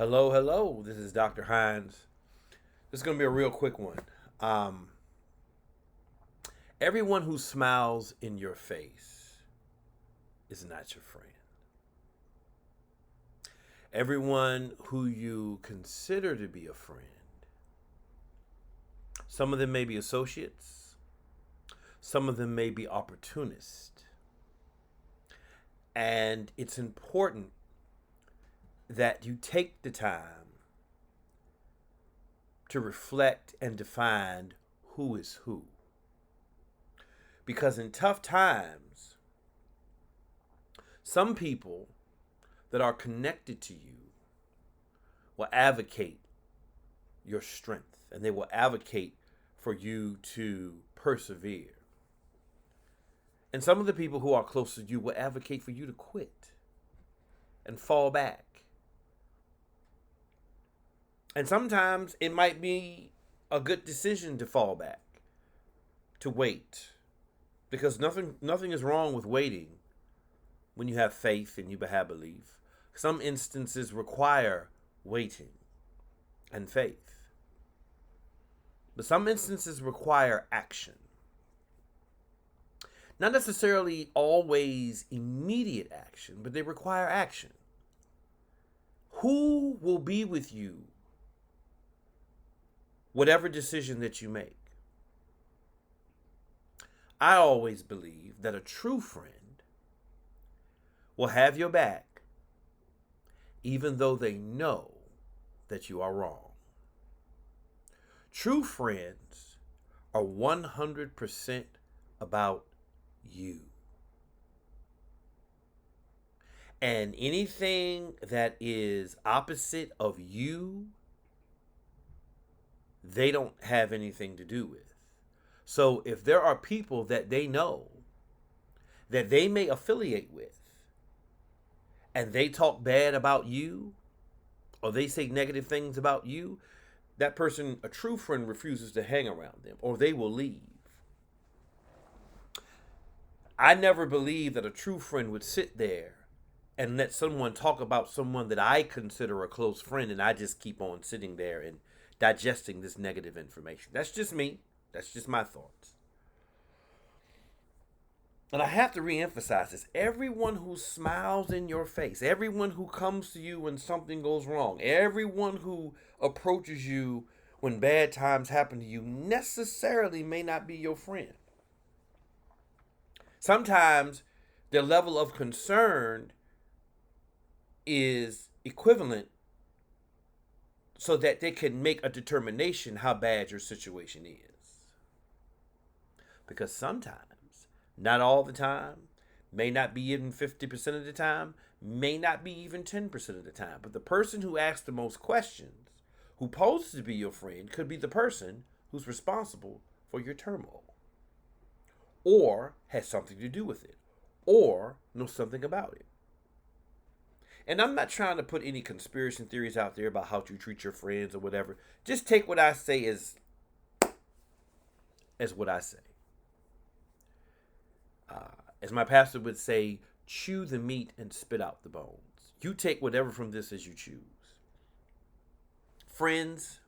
Hello, hello. This is Dr. Hines. This is going to be a real quick one. Everyone who smiles in your face is not your friend. Everyone who you consider to be a friend, some of them may be associates, some of them may be opportunists. And it's important that you take the time to reflect and define who is who. Because in tough times, some people that are connected to you will advocate your strength and they will advocate for you to persevere. And some of the people who are close to you will advocate for you to quit and fall back. And sometimes it might be a good decision to fall back, to wait, because nothing is wrong with waiting when you have faith and you have belief. Some instances require waiting and faith, but some instances require action. Not necessarily always immediate action, but they require action. Who will be with you whatever decision that you make? I always believe that a true friend will have your back even though they know that you are wrong. True friends are 100% about you. And anything that is opposite of you, they don't have anything to do with. So if there are people that they know that they may affiliate with and they talk bad about you or they say negative things about you, that person, a true friend, refuses to hang around them or they will leave. I never believed that a true friend would sit there and let someone talk about someone that I consider a close friend and I just keep on sitting there and digesting this negative information. That's just me. That's just my thoughts. And I have to reemphasize this. Everyone who smiles in your face, everyone who comes to you when something goes wrong, everyone who approaches you when bad times happen to you necessarily may not be your friend. Sometimes their level of concern is equivalent so that they can make a determination how bad your situation is. Because sometimes, not all the time, may not be even 50% of the time, may not be even 10% of the time, but the person who asks the most questions, who poses to be your friend, could be the person who's responsible for your turmoil, or has something to do with it, or knows something about it. And I'm not trying to put any conspiracy theories out there about how to treat your friends or whatever. Just take what I say as what I say. As my pastor would say, chew the meat and spit out the bones. You take whatever from this as you choose. Friends,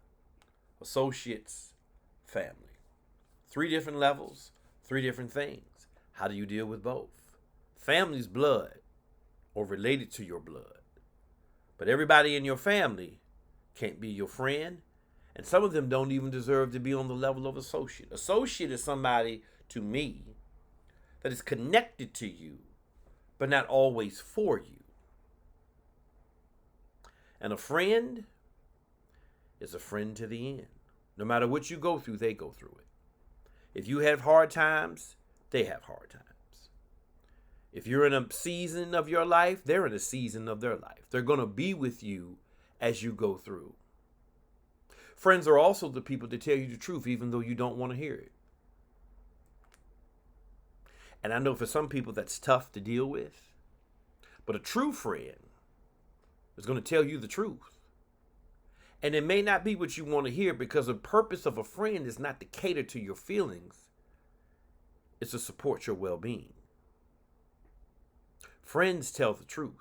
associates, family. 3 different levels, 3 different things. How do you deal with both? Family's blood or related to your blood. But everybody in your family can't be your friend, and some of them don't even deserve to be on the level of associate. Associate is somebody, to me, that is connected to you, but not always for you. And a friend is a friend to the end. No matter what you go through, they go through it. If you have hard times, they have hard times. If you're in a season of your life, they're in a season of their life. They're going to be with you as you go through. Friends are also the people that tell you the truth, even though you don't want to hear it. And I know for some people that's tough to deal with, but a true friend is going to tell you the truth. And it may not be what you want to hear, because the purpose of a friend is not to cater to your feelings. It's to support your well-being. Friends tell the truth.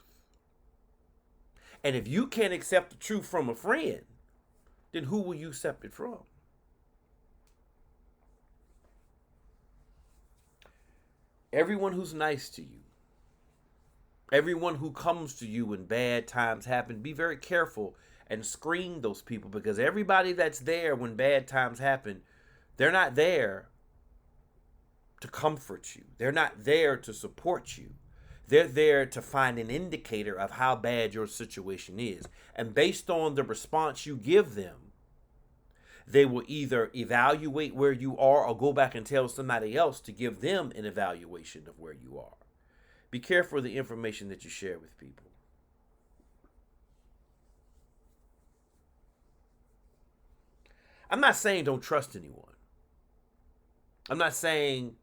And if you can't accept the truth from a friend, then who will you accept it from? Everyone who's nice to you, everyone who comes to you when bad times happen, be very careful and screen those people, because everybody that's there when bad times happen, they're not there to comfort you. They're not there to support you. They're there to find an indicator of how bad your situation is. And based on the response you give them, they will either evaluate where you are or go back and tell somebody else to give them an evaluation of where you are. Be careful of the information that you share with people. I'm not saying don't trust anyone. I'm not saying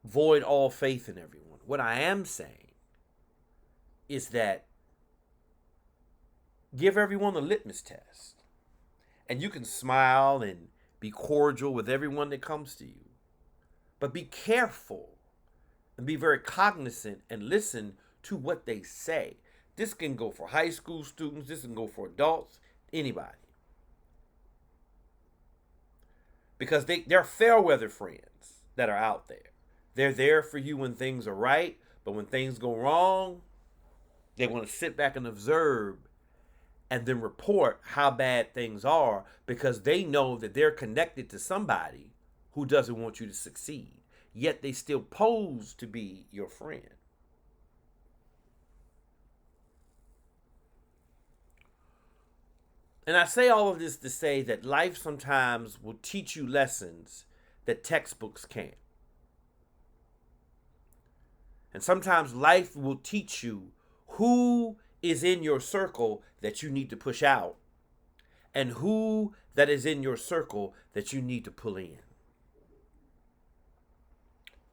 void all faith in everyone. What I am saying is that give everyone a litmus test. And you can smile and be cordial with everyone that comes to you. But be careful and be very cognizant and listen to what they say. This can go for high school students. This can go for adults, anybody. Because they're fair weather friends that are out there. They're there for you when things are right, but when things go wrong, they want to sit back and observe and then report how bad things are, because they know that they're connected to somebody who doesn't want you to succeed. Yet they still pose to be your friend. And I say all of this to say that life sometimes will teach you lessons that textbooks can't. And sometimes life will teach you who is in your circle that you need to push out, and who that is in your circle that you need to pull in.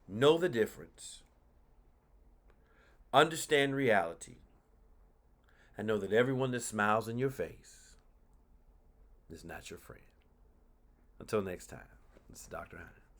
Know the difference. Understand reality. And know that everyone that smiles in your face is not your friend. Until next time, this is Dr. Hines.